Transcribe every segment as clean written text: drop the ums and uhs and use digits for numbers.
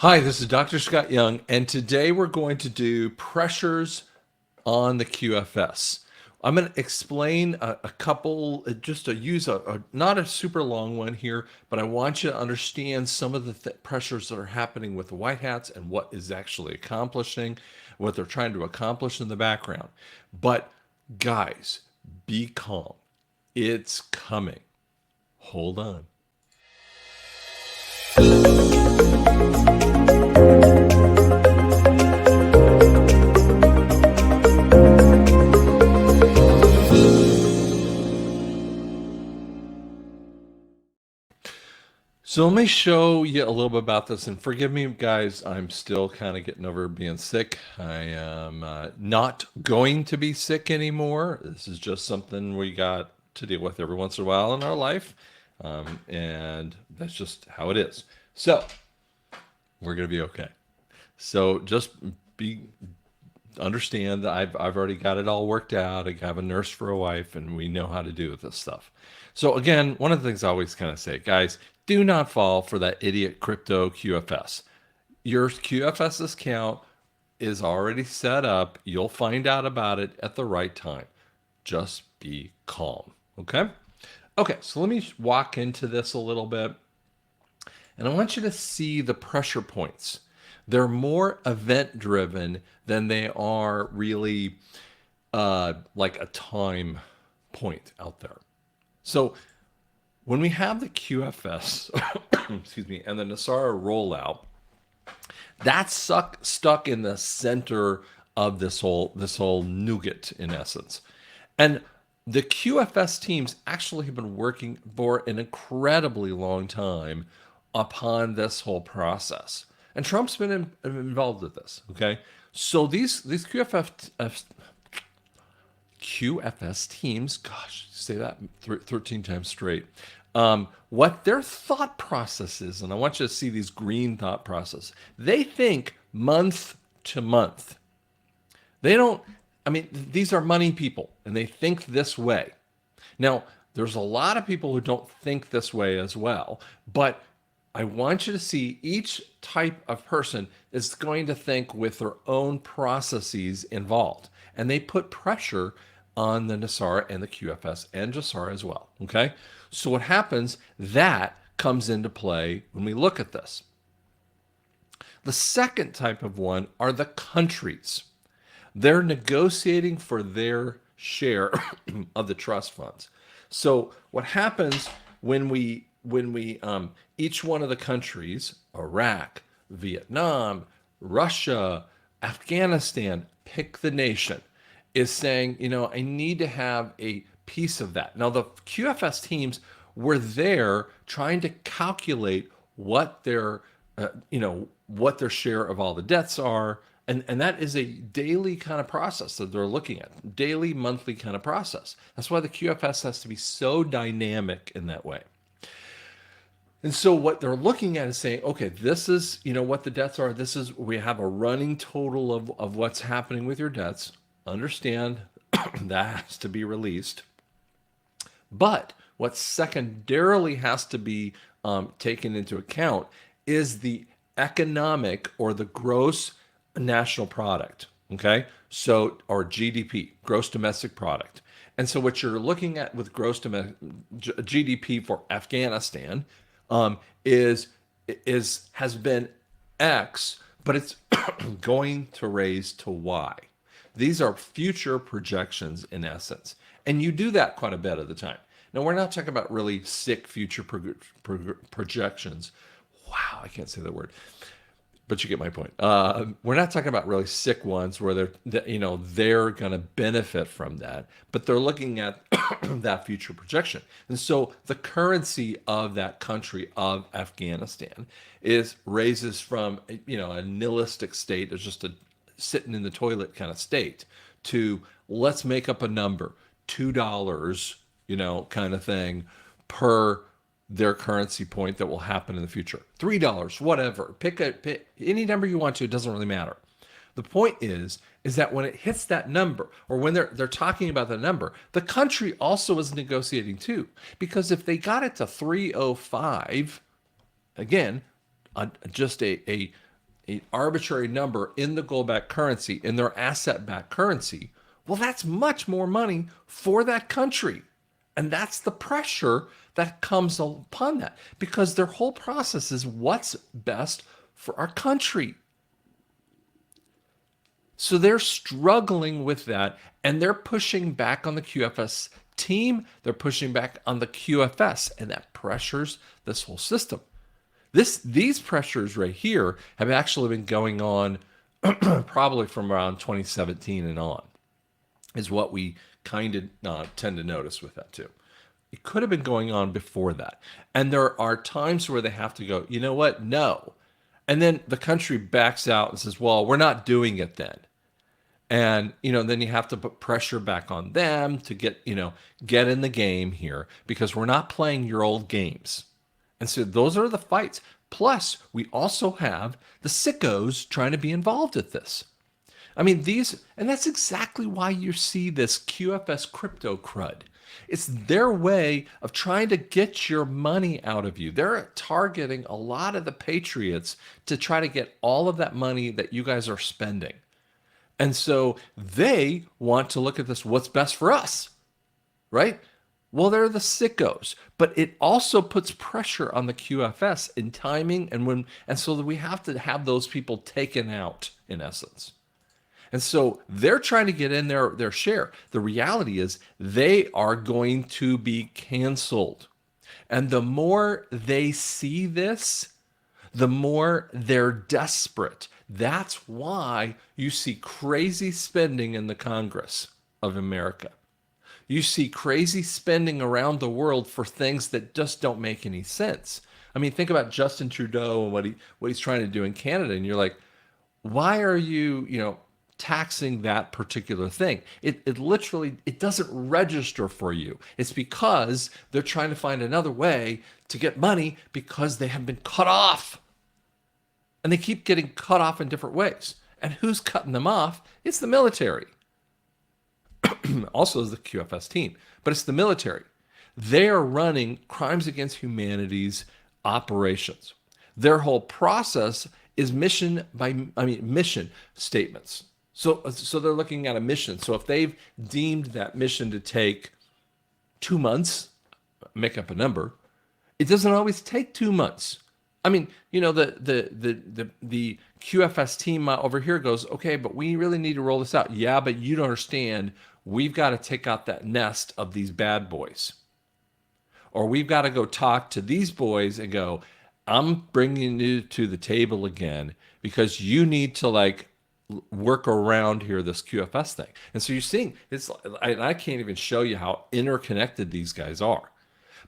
Hi, this is Dr. Scott Young, and today we're going to do pressures on the QFS. I'm going to explain a couple, just to use not a super long one here, but I want you to understand some of the pressures that are happening with the white hats and what is actually accomplishing, what they're trying to accomplish in the background. But guys, be calm. It's coming. Hold on. So let me show you a little bit about this, and forgive me, guys. I'm still kind of getting over being sick. I am not going to be sick anymore. This is just something we got to deal with every once in a while in our life, and that's just how it is. So we're gonna be okay. So just be understand that I've already got it all worked out. I have a nurse for a wife, and we know how to do this stuff. So again, one of the things I always kind of say, guys, do not fall for that idiot crypto QFS. Your QFS account is already set up. You'll find out about it at the right time. Just be calm. Okay? Okay, so let me walk into this a little bit. And I want you to see the pressure points. They're more event driven than they are really like a time point out there. So when we have the QFS, excuse me, and the NESARA rollout, that's stuck in the center of this whole nougat in essence. And the QFS teams actually have been working for an incredibly long time upon this whole process. And Trump's been involved with this. Okay, so these QFS teams, gosh, say that 13 times straight. What their thought process is, and I want you to see these green thought process. They think month to month. They don't, I mean, these are money people and they think this way. Now, there's a lot of people who don't think this way as well, but I want you to see each type of person is going to think with their own processes involved. And they put pressure on the NESARA and the QFS and JASARA as well. Okay. So what happens, that comes into play when we look at this. The second type of one are the countries. They're negotiating for their share of the trust funds. So what happens when we each one of the countries, Iraq, Vietnam, Russia, Afghanistan, pick the nation, is saying, I need to have a piece of that. Now the QFS teams were there trying to calculate what what their share of all the debts are. And that is a daily kind of process that they're looking at, daily, monthly kind of process. That's why the QFS has to be so dynamic in that way. And so what they're looking at is saying, okay, this is, what the debts are. This is, we have a running total of what's happening with your debts. Understand that has to be released. But what secondarily has to be taken into account is the economic or the gross national product. Okay. So, or GDP, gross domestic product. And so what you're looking at with gross domestic GDP for Afghanistan has been X, but it's going to raise to Y. These are future projections in essence, and you do that quite a bit of the time. Now we're not talking about really sick future projections. Wow, I can't say that word, but you get my point. We're not talking about really sick ones where they're going to benefit from that, but they're looking at that future projection. And so the currency of that country of Afghanistan raises from a nihilistic state, it's just a sitting in the toilet kind of state, to let's make up a number, $2, kind of thing per their currency point that will happen in the future. $3, whatever. Pick any number you want to, it doesn't really matter. The point is that when it hits that number, or when they're talking about the number, the country also is negotiating too. Because if they got it to 305, again, just a an arbitrary number in the gold-backed currency, in their asset-backed currency, well, that's much more money for that country. And that's the pressure that comes upon that because their whole process is what's best for our country. So they're struggling with that and they're pushing back on the QFS team. They're pushing back on the QFS, and that pressures this whole system. These pressures right here have actually been going on probably from around 2017 and on, is what we kind of tend to notice with that too. It could have been going on before that. And there are times where they have to go, you know what? No. And then the country backs out and says, well, we're not doing it then. And, then you have to put pressure back on them to get in the game here because we're not playing your old games. And so those are the fights. Plus, we also have the sickos trying to be involved at this. I mean, and that's exactly why you see this QFS crypto crud. It's their way of trying to get your money out of you. They're targeting a lot of the patriots to try to get all of that money that you guys are spending. And so they want to look at this, what's best for us, right? Well, they're the sickos, but it also puts pressure on the QFS in timing and so that we have to have those people taken out in essence. And so they're trying to get in their share. The reality is they are going to be canceled. And the more they see this, the more they're desperate. That's why you see crazy spending in the Congress of America. You see crazy spending around the world for things that just don't make any sense. I mean, think about Justin Trudeau and what he's trying to do in Canada, and you're like, why are you, taxing that particular thing? It literally, it doesn't register for you. It's because they're trying to find another way to get money because they have been cut off. And they keep getting cut off in different ways. And who's cutting them off? It's the military. Also is the QFS team, but it's the military. They are running crimes against humanity's operations. Their whole process is mission statements. So they're looking at a mission. So if they've deemed that mission to take 2 months, make up a number, it doesn't always take 2 months. I mean, the QFS team over here goes, okay, but we really need to roll this out. Yeah, but you don't understand. We've got to take out that nest of these bad boys. Or we've got to go talk to these boys and go, I'm bringing you to the table again because you need to work around here this QFS thing. And so you're seeing, I can't even show you how interconnected these guys are.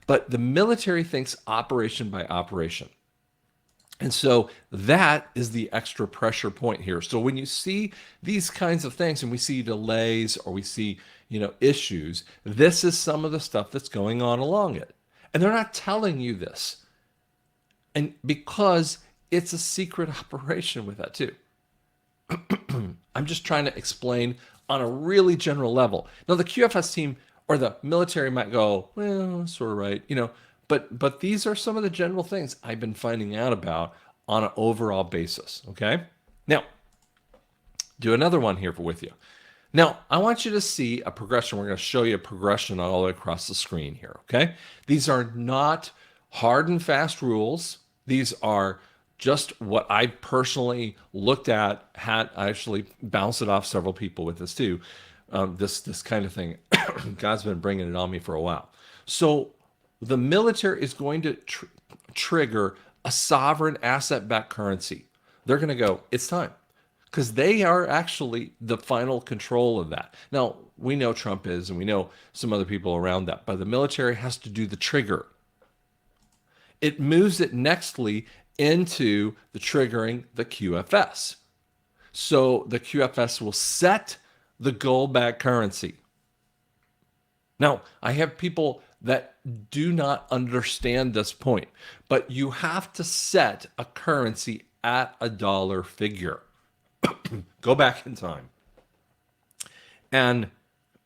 But the military thinks operation by operation. And so that is the extra pressure point here. So when you see these kinds of things and we see delays or we see, issues, this is some of the stuff that's going on along it. And they're not telling you this. And because it's a secret operation with that too. I'm just trying to explain on a really general level. Now the QFS team or the military might go, well, sort of right, But these are some of the general things I've been finding out about on an overall basis, okay? Now, do another one here with you. Now, I want you to see a progression. We're going to show you a progression all the way across the screen here, okay? These are not hard and fast rules. These are just what I personally looked at, had actually bounced it off several people with this too, this kind of thing. God's been bringing it on me for a while. So the military is going to trigger a sovereign asset-backed currency. They're going to go, it's time. Because they are actually the final control of that. Now, we know Trump is, and we know some other people around that, but the military has to do the trigger. It moves it nextly into the triggering the QFS. So the QFS will set the gold-backed currency. Now, I have people that do not understand this point, but you have to set a currency at a dollar figure. Go back in time. And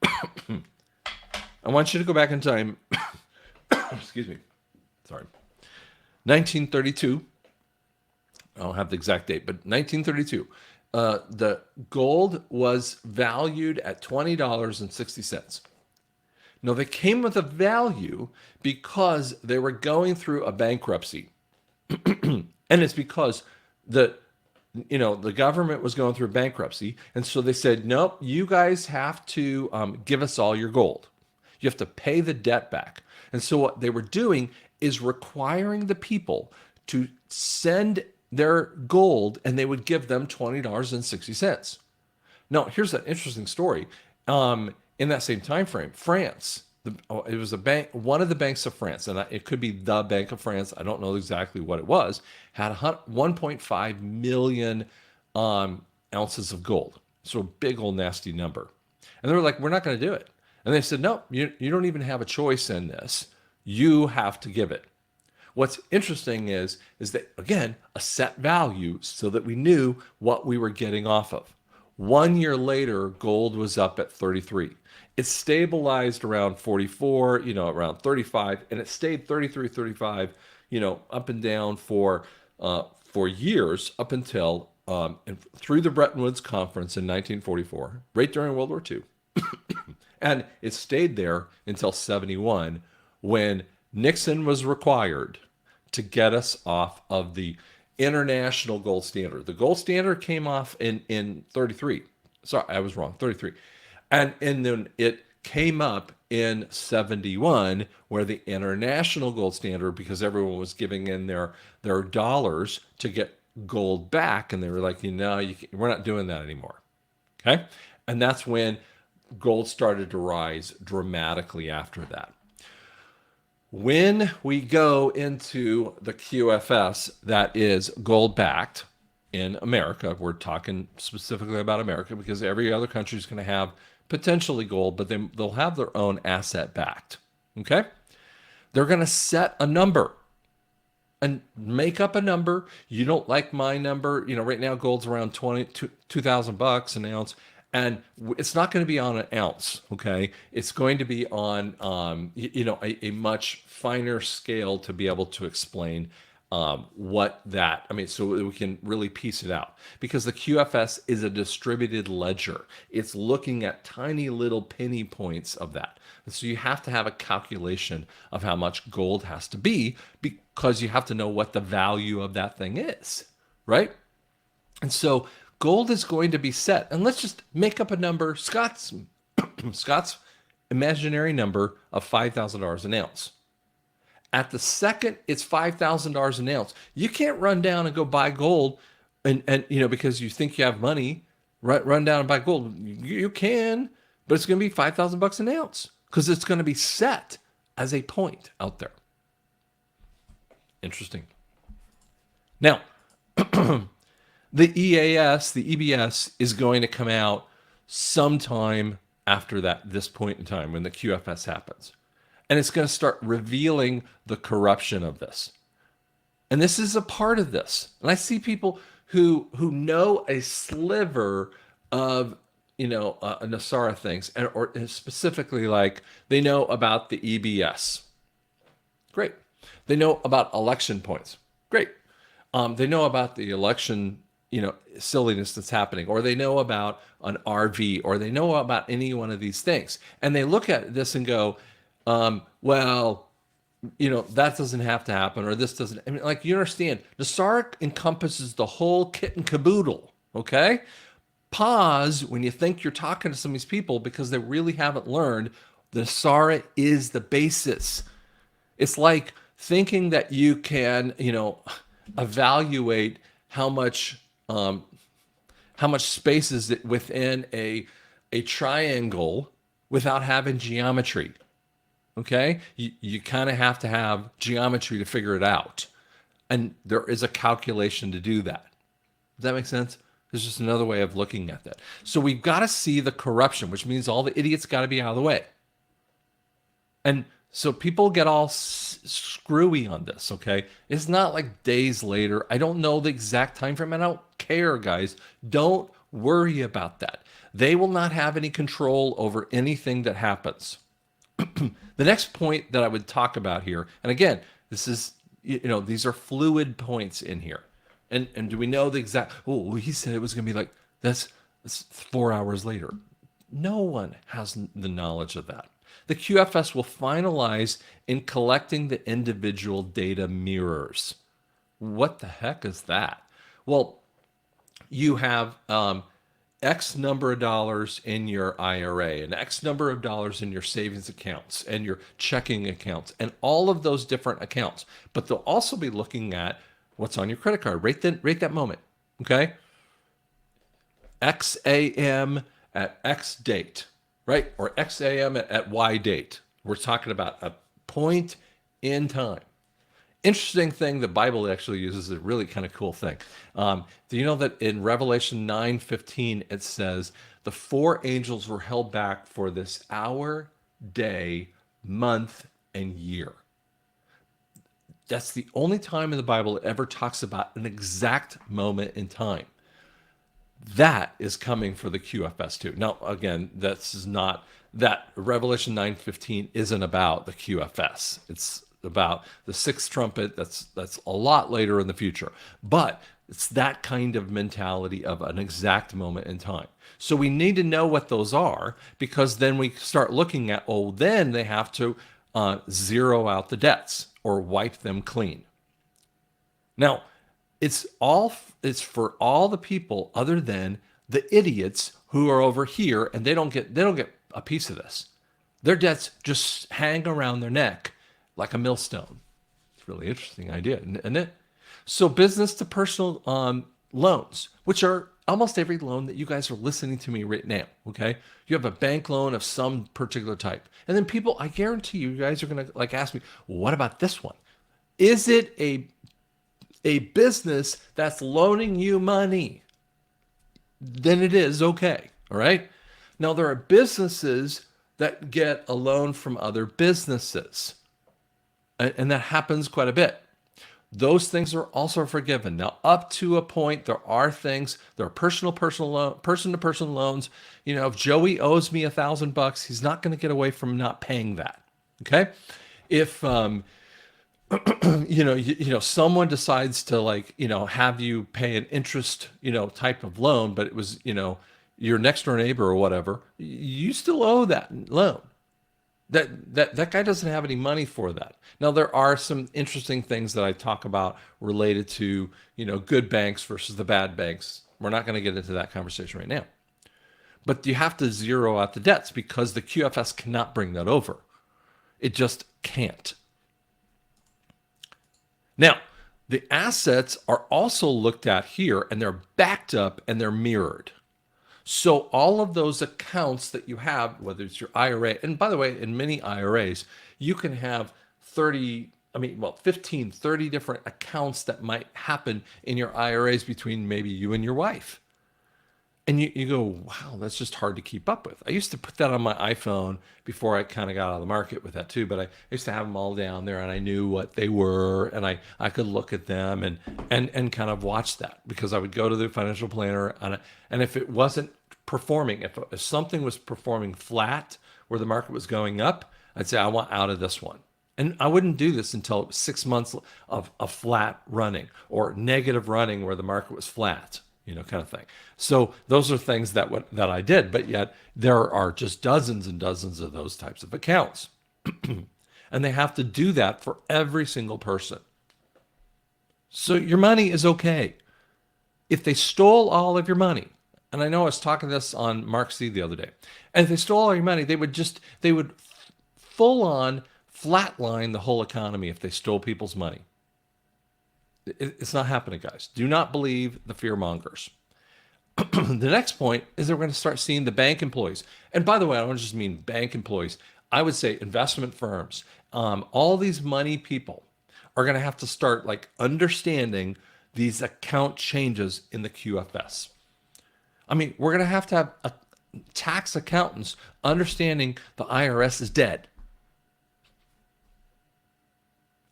I want you to go back in time. Excuse me. Sorry. 1932. I don't have the exact date, but 1932, the gold was valued at $20.60. Now, they came with a value because they were going through a bankruptcy. And it's because the the government was going through bankruptcy, and so they said, nope, you guys have to give us all your gold. You have to pay the debt back. And so what they were doing is requiring the people to send their gold, and they would give them $20.60. Now, here's an interesting story. In that same time frame, France, it was a bank, one of the banks of France, and it could be the Bank of France. I don't know exactly what it was. Had 1.5 million ounces of gold, so a big old nasty number. And they were like, "We're not going to do it." And they said, "No, you don't even have a choice in this. You have to give it." What's interesting is that, again, a set value so that we knew what we were getting off of. 1 year later, gold was up at 33. It stabilized around 44, around 35, and it stayed 33, 35, up and down for years up until and through the Bretton Woods Conference in 1944, right during World War II. And it stayed there until 71, when Nixon was required to get us off of the international gold standard. The gold standard came off in 33. Sorry, I was wrong, 33. And then it came up in 71, where the international gold standard, because everyone was giving in their dollars to get gold back, and they were like, we're not doing that anymore. Okay? And that's when gold started to rise dramatically after that. When we go into the QFS that is gold backed in America, we're talking specifically about America because every other country is going to have potentially gold, but they'll have their own asset backed. Okay? They're going to set a number and make up a number. You don't like my number. Right now gold's around $2,000 an ounce. And it's not going to be on an ounce, okay? It's going to be on, a much finer scale to be able to explain what that, so we can really piece it out. Because the QFS is a distributed ledger. It's looking at tiny little penny points of that. And so you have to have a calculation of how much gold has to be, because you have to know what the value of that thing is, right? And so gold is going to be set, and let's just make up a number. Scott's imaginary number of $5,000 an ounce. At the second it's $5,000 an ounce, you can't run down and go buy gold, and because you think you have money, run down and buy gold. You can, but it's going to be $5,000 an ounce because it's going to be set as a point out there. Interesting. Now, the EAS, the EBS, is going to come out sometime after this point in time when the QFS happens. And it's going to start revealing the corruption of this. And this is a part of this. And I see people who know a sliver of, NESARA things, or specifically like they know about the EBS. Great. They know about election points. Great. They know about the election silliness that's happening, or they know about an RV, or they know about any one of these things. And they look at this and go, that doesn't have to happen, or this doesn't. You understand, NESARA encompasses the whole kit and caboodle, okay? Pause when you think you're talking to some of these people because they really haven't learned NESARA is the basis. It's like thinking that you can, evaluate how much space is it within a triangle without having geometry. Okay? You kind of have to have geometry to figure it out. And there is a calculation to do that. Does that make sense? There's just another way of looking at that. So we've got to see the corruption, which means all the idiots got to be out of the way. And so people get all screwy on this, okay? It's not like days later. I don't know the exact time frame. I don't care, guys. Don't worry about that. They will not have any control over anything that happens. The next point that I would talk about here, and again, this is, these are fluid points in here. And do we know the exact? Oh, he said it was going to be like that's 4 hours later. No one has the knowledge of that. The QFS will finalize in collecting the individual data mirrors. What the heck is that? Well, you have X number of dollars in your IRA and X number of dollars in your savings accounts and your checking accounts and all of those different accounts. But they'll also be looking at what's on your credit card right that moment. Okay. XAM at X date, right? Or XAM at Y date. We're talking about a point in time. Interesting thing the Bible actually uses a really kind of cool thing. Do you know that in Revelation 9:15 it says the four angels were held back for this hour, day, month, and year? That's the only time in the Bible it ever talks about an exact moment in time. That is coming for the QFS too. Now, again, this is not that Revelation 9:15 isn't about the QFS. It's about the sixth trumpet. That's a lot later in the future. But it's that kind of mentality of an exact moment in time. So we need to know what those are, because then we start looking at, oh, then they have to zero out the debts or wipe them clean. Now, it's for all the people other than the idiots who are over here, and they don't get a piece of this. Their debts just hang around their neck like a millstone. It's a really interesting idea, isn't it? So business to personal loans, which are almost every loan that you guys are listening to me right now. Okay, you have a bank loan of some particular type, and then people, I guarantee you guys are gonna like ask me, well, what about this one? Is it a business that's loaning you money? Then it is okay. All right. Now, there are businesses that get a loan from other businesses, and that happens quite a bit. Those things are also forgiven. Now, up to a point, there are personal loan, person to person loans. You know, if Joey owes me $1,000, he's not going to get away from not paying that. Okay. If someone decides to, like, have you pay an interest, type of loan, but it was, your next door neighbor or whatever, you still owe that loan. That guy doesn't have any money for that. Now, there are some interesting things that I talk about related to, good banks versus the bad banks. We're not going to get into that conversation right now. But you have to zero out the debts because the QFS cannot bring that over. It just can't. Now, the assets are also looked at here, and they're backed up and they're mirrored. So all of those accounts that you have, whether it's your IRA, and by the way, in many IRAs, you can have 15, 30 different accounts that might happen in your IRAs between maybe you and your wife. And you go, wow, that's just hard to keep up with. I used to put that on my iPhone before I kind of got out of the market with that too, but I used to have them all down there, and I knew what they were, and I could look at them and kind of watch that, because I would go to the financial planner, and if it wasn't performing, if something was performing flat where the market was going up, I'd say I want out of this one. And I wouldn't do this until it was 6 months of flat running or negative running where the market was flat. Kind of thing. So those are things that I did, but yet there are just dozens and dozens of those types of accounts. And they have to do that for every single person. So your money is okay. If they stole all of your money, and I know I was talking this on Mark C the other day, and if they stole all your money, they would full on flatline the whole economy if they stole people's money. It's not happening, guys. Do not believe the fear mongers. The next point is that we're going to start seeing the bank employees. And by the way, I don't just mean bank employees. I would say investment firms. All these money people are going to have to start understanding these account changes in the QFS. I mean, we're going to have tax accountants understanding the IRS is dead.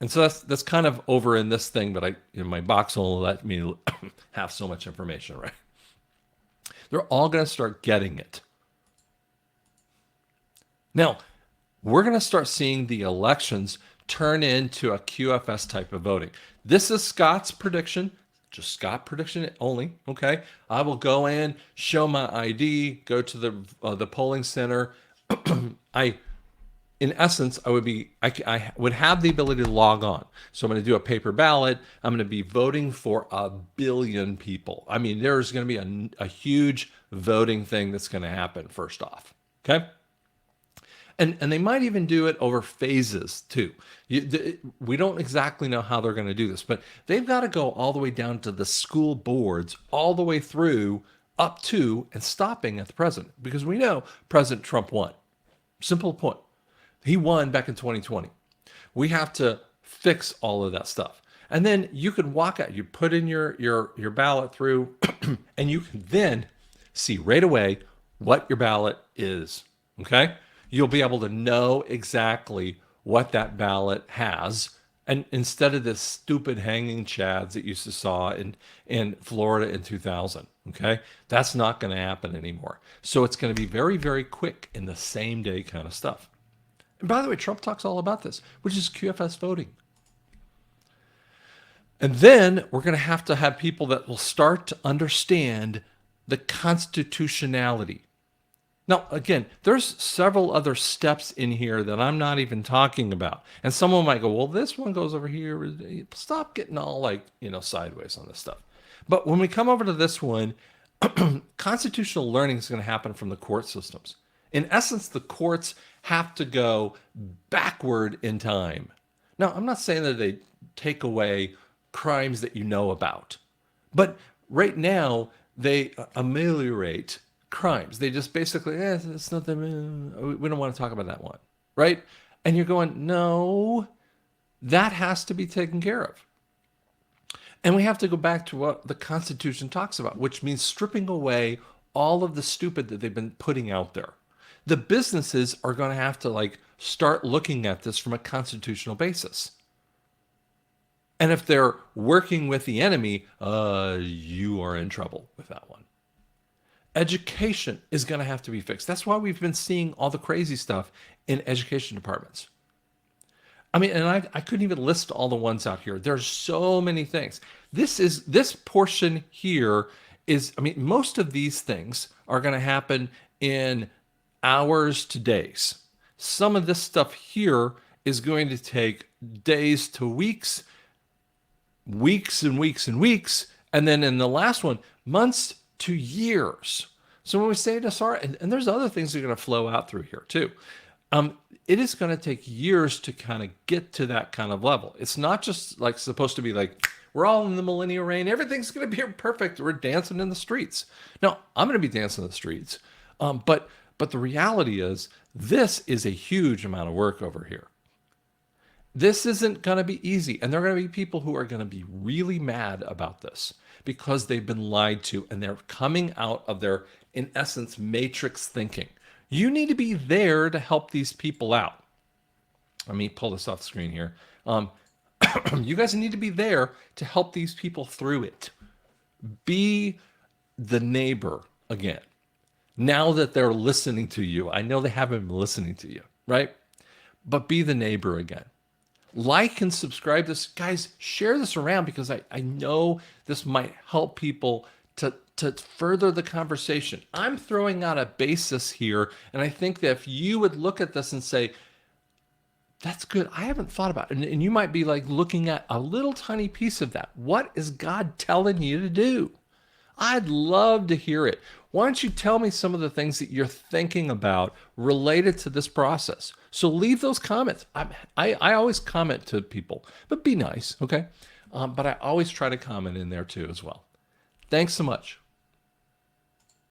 And so that's kind of over in this thing, but my box won't let me have so much information, right? They're all going to start getting it. Now, we're going to start seeing the elections turn into a QFS type of voting. This is Scott's prediction. just Scott prediction only. Okay, I will go in, show my ID, go to the polling center. I in essence, I would have the ability to log on. So I'm going to do a paper ballot. I'm going to be voting for 1 billion people. I mean, there's going to be a huge voting thing that's going to happen first off. Okay. And they might even do it over phases too. We don't exactly know how they're going to do this, but they've got to go all the way down to the school boards, all the way through up to and stopping at the president, because we know President Trump won. Simple point. He won back in 2020. We have to fix all of that stuff. And then you can walk out, you put in your ballot through, and you can then see right away what your ballot is. Okay? You'll be able to know exactly what that ballot has. And instead of this stupid hanging chads that you saw in Florida in 2000, okay? That's not going to happen anymore. So it's going to be very, very quick in the same day kind of stuff. And by the way, Trump talks all about this, which is QFS voting. And then we're going to have people that will start to understand the constitutionality. Now, again, there's several other steps in here that I'm not even talking about. And someone might go, well, this one goes over here. Stop getting all sideways on this stuff. But when we come over to this one, constitutional learning is going to happen from the court systems. In essence, the courts have to go backward in time. Now, I'm not saying that they take away crimes that you know about. But right now, they ameliorate crimes. They just basically, it's not that, we don't want to talk about that one, right? And you're going, no, that has to be taken care of. And we have to go back to what the Constitution talks about, which means stripping away all of the stupid that they've been putting out there. The businesses are going to have to start looking at this from a constitutional basis. And if they're working with the enemy, you are in trouble with that one. Education is going to have to be fixed. That's why we've been seeing all the crazy stuff in education departments. I mean, and I couldn't even list all the ones out here. There's so many things. This portion here is, I mean, most of these things are going to happen in hours to days. Some of this stuff here is going to take days to weeks, weeks and weeks and weeks. And then in the last one, months to years. So when we say NESARA, and there's other things that are going to flow out through here too. It is going to take years to kind of get to that kind of level. It's not just supposed to be we're all in the millennial reign. Everything's going to be perfect. We're dancing in the streets. No, I'm going to be dancing in the streets. But the reality is this is a huge amount of work over here. This isn't going to be easy. And there are going to be people who are going to be really mad about this because they've been lied to and they're coming out of their, in essence, matrix thinking. You need to be there to help these people out. Let me pull this off the screen here. You guys need to be there to help these people through it. Be the neighbor again. Now that they're listening to you, I know they haven't been listening to you, right? But be the neighbor again. Like and subscribe this. Guys, share this around because I know this might help people to further the conversation. I'm throwing out a basis here, and I think that if you would look at this and say, that's good, I haven't thought about it. And you might be looking at a little tiny piece of that. What is God telling you to do? I'd love to hear it. Why don't you tell me some of the things that you're thinking about related to this process? So leave those comments. I always comment to people, but be nice, okay? But I always try to comment in there too as well. Thanks so much.